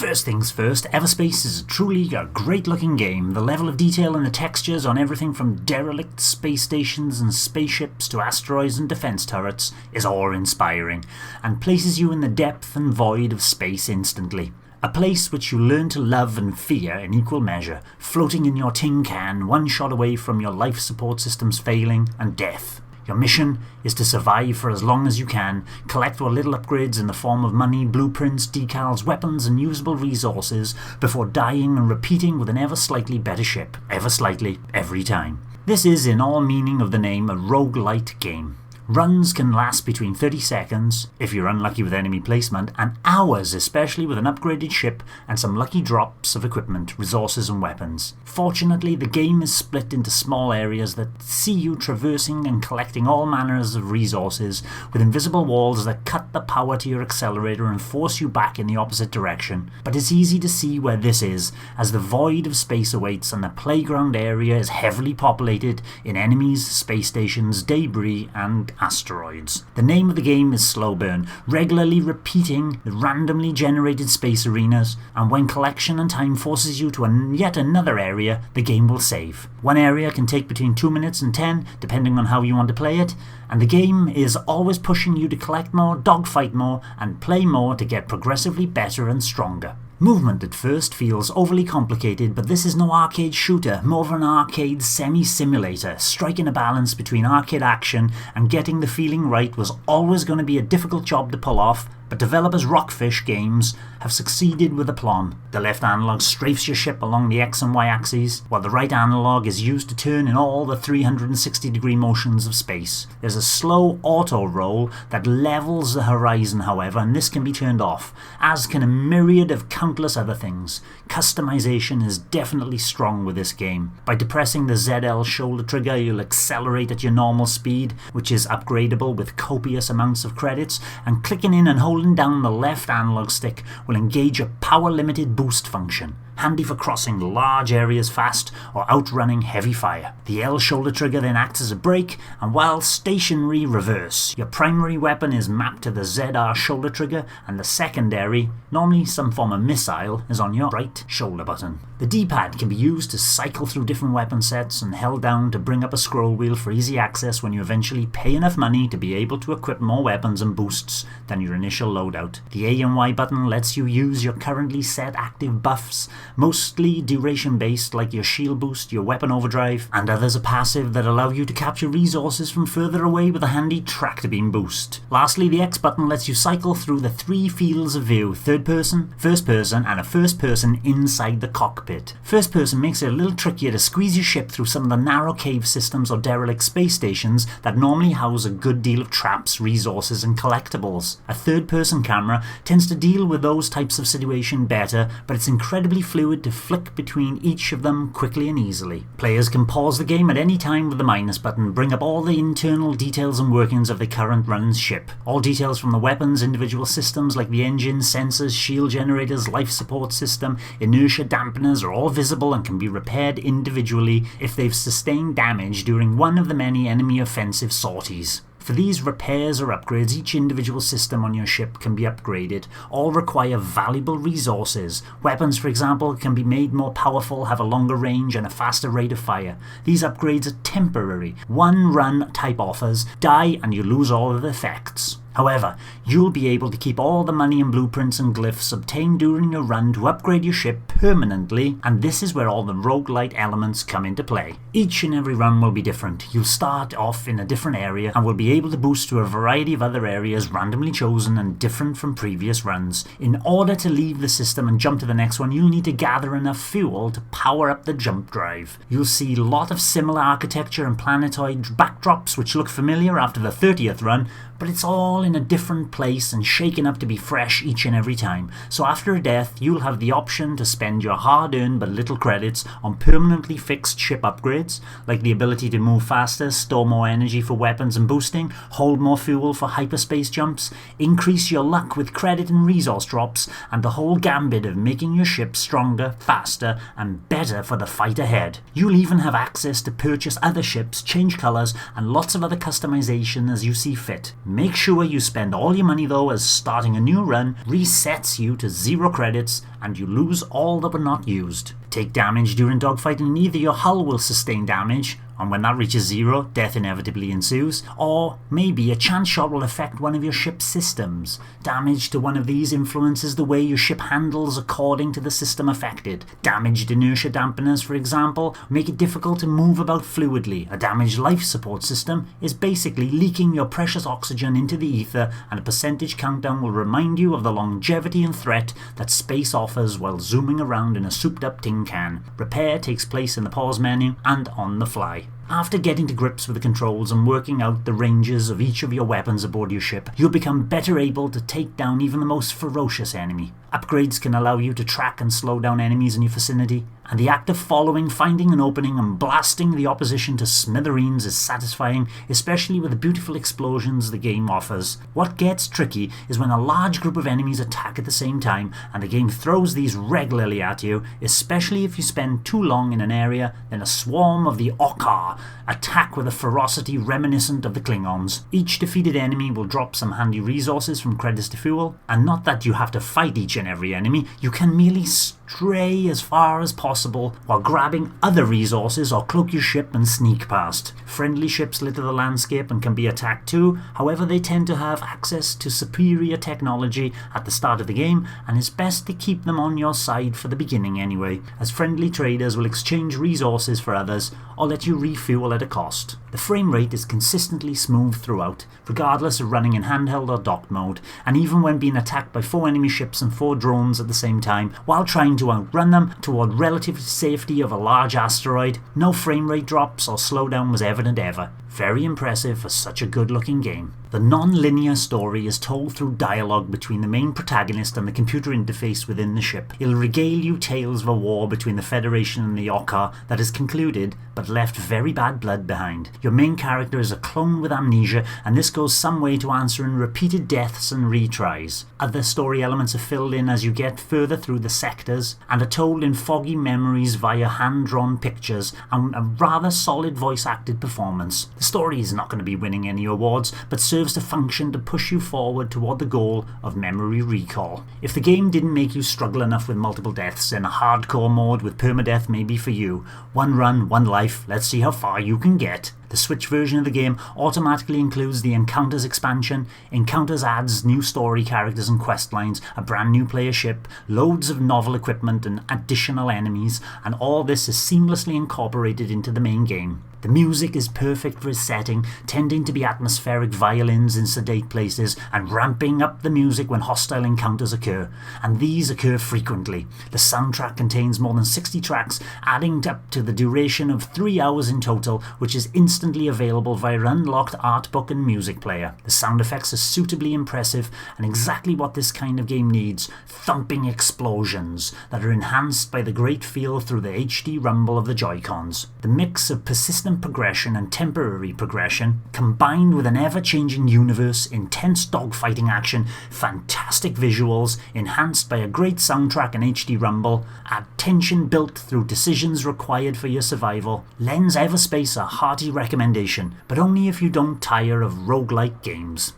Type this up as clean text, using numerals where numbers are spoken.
First things first, Everspace is truly a great looking game. The level of detail and the textures on everything from derelict space stations and spaceships to asteroids and defense turrets is awe-inspiring, and places you in the depth and void of space instantly. A place which you learn to love and fear in equal measure, floating in your tin can, one shot away from your life support systems failing and death. Your mission is to survive for as long as you can, collect what little upgrades in the form of money, blueprints, decals, weapons and usable resources before dying and repeating with an ever slightly better ship, ever slightly, every time. This is, in all meaning of the name, a roguelike game. Runs can last between 30 seconds, if you're unlucky with enemy placement, and hours, especially with an upgraded ship and some lucky drops of equipment, resources and weapons. Fortunately, the game is split into small areas that see you traversing and collecting all manners of resources, with invisible walls that cut the power to your accelerator and force you back in the opposite direction. But it's easy to see where this is, as the void of space awaits and the playground area is heavily populated in enemies, space stations, debris and asteroids. The name of the game is Slow Burn, regularly repeating the randomly generated space arenas, and when collection and time forces you to yet another area, the game will save. One area can take between 2 minutes and 10, depending on how you want to play it, and the game is always pushing you to collect more, dogfight more, and play more to get progressively better and stronger. Movement at first feels overly complicated, but this is no arcade shooter, more of an arcade semi-simulator. Striking a balance between arcade action and getting the feeling right was always going to be a difficult job to pull off, but developers Rockfish Games have succeeded with aplomb. The left analog strafes your ship along the X and Y axes, while the right analog is used to turn in all the 360-degree motions of space. There's a slow auto roll that levels the horizon, however, and this can be turned off, as can a myriad of countless other things. Customization is definitely strong with this game. By depressing the ZL shoulder trigger, you'll accelerate at your normal speed, which is upgradable with copious amounts of credits, and clicking in and holding down the left analog stick will engage a power-limited boost function, handy for crossing large areas fast or outrunning heavy fire. The L shoulder trigger then acts as a brake, and while stationary, reverse. Your primary weapon is mapped to the ZR shoulder trigger, and the secondary, normally some form of missile, is on your right shoulder button. The D-pad can be used to cycle through different weapon sets and held down to bring up a scroll wheel for easy access when you eventually pay enough money to be able to equip more weapons and boosts than your initial loadout. The A and Y button lets you use your currently set active buffs, mostly duration based like your shield boost, your weapon overdrive, and others are passive that allow you to capture resources from further away with a handy tractor beam boost. Lastly, the X button lets you cycle through the 3 fields of view: third person, first person, and a first person inside the cockpit. First person makes it a little trickier to squeeze your ship through some of the narrow cave systems or derelict space stations that normally house a good deal of traps, resources and collectibles. A third person camera tends to deal with those types of situation better, but it's incredibly fluid to flick between each of them quickly and easily. Players can pause the game at any time with the minus button, bring up all the internal details and workings of the current run's ship. All details from the weapons, individual systems like the engine, sensors, shield generators, life support system, inertia dampeners are all visible and can be repaired individually if they've sustained damage during one of the many enemy offensive sorties. For these repairs or upgrades, each individual system on your ship can be upgraded. All require valuable resources. Weapons, for example, can be made more powerful, have a longer range and a faster rate of fire. These upgrades are temporary. One run type offers, die and you lose all of the effects. However, you'll be able to keep all the money and blueprints and glyphs obtained during your run to upgrade your ship permanently, and this is where all the roguelite elements come into play. Each and every run will be different. You'll start off in a different area and will be able to boost to a variety of other areas randomly chosen and different from previous runs. In order to leave the system and jump to the next one, you'll need to gather enough fuel to power up the jump drive. You'll see a lot of similar architecture and planetoid backdrops which look familiar after the 30th run, but it's all in a different place and shaken up to be fresh each and every time. So after a death, you'll have the option to spend your hard-earned but little credits on permanently fixed ship upgrades, like the ability to move faster, store more energy for weapons and boosting, hold more fuel for hyperspace jumps, increase your luck with credit and resource drops, and the whole gambit of making your ship stronger, faster, and better for the fight ahead. You'll even have access to purchase other ships, change colours, and lots of other customization as you see fit. Make sure you you spend all your money though, as starting a new run resets you to 0 credits and you lose all that were not used. Take damage during dogfighting and either your hull will sustain damage, and when that reaches 0, death inevitably ensues, or maybe a chance shot will affect one of your ship's systems. Damage to one of these influences the way your ship handles according to the system affected. Damaged inertia dampeners, for example, make it difficult to move about fluidly. A damaged life support system is basically leaking your precious oxygen into the ether, and a percentage countdown will remind you of the longevity and threat that space offers while zooming around in a souped up tin can. Repair takes place in the pause menu and on the fly. After getting to grips with the controls and working out the ranges of each of your weapons aboard your ship, you'll become better able to take down even the most ferocious enemy. Upgrades can allow you to track and slow down enemies in your vicinity, and the act of following, finding an opening and blasting the opposition to smithereens is satisfying, especially with the beautiful explosions the game offers. What gets tricky is when a large group of enemies attack at the same time, and the game throws these regularly at you, especially if you spend too long in an area. Then a swarm of the Okkar attack with a ferocity reminiscent of the Klingons. Each defeated enemy will drop some handy resources from credits to fuel, and not that you have to fight each and every enemy, you can merely stray as far as possible while grabbing other resources or cloak your ship and sneak past. Friendly ships litter the landscape and can be attacked too, however they tend to have access to superior technology at the start of the game, and it's best to keep them on your side for the beginning anyway, as friendly traders will exchange resources for others or let you refuel at a cost. The frame rate is consistently smooth throughout, regardless of running in handheld or docked mode, and even when being attacked by 4 enemy ships and 4 drones at the same time, while trying to outrun them toward relative safety of a large asteroid, no frame rate drops or slowdown was evident ever. Very impressive for such a good looking game. The non-linear story is told through dialogue between the main protagonist and the computer interface within the ship. It'll regale you tales of a war between the Federation and the Okkar that has concluded but left very bad blood behind. Your main character is a clone with amnesia, and this goes some way to answering repeated deaths and retries. Other story elements are filled in as you get further through the sectors and are told in foggy memories via hand-drawn pictures and a rather solid voice-acted performance. The story is not going to be winning any awards, but serves to function to push you forward toward the goal of memory recall. If the game didn't make you struggle enough with multiple deaths, then a hardcore mode with permadeath may be for you. One run, one life, let's see how far you can get. The Switch version of the game automatically includes the Encounters expansion. Encounters adds new story characters and quest lines, a brand new player ship, loads of novel equipment and additional enemies, and all this is seamlessly incorporated into the main game. The music is perfect for its setting, tending to be atmospheric violins in sedate places and ramping up the music when hostile encounters occur, and these occur frequently. The soundtrack contains more than 60 tracks, adding up to the duration of 3 hours in total, which is instantly available via unlocked art book and music player. The sound effects are suitably impressive and exactly what this kind of game needs: thumping explosions that are enhanced by the great feel through the HD rumble of the Joy-Cons. The mix of persistent progression and temporary progression, combined with an ever-changing universe, intense dogfighting action, fantastic visuals, enhanced by a great soundtrack and HD rumble, add tension built through decisions required for your survival, lends Everspace a hearty recommendation, but only if you don't tire of roguelike games.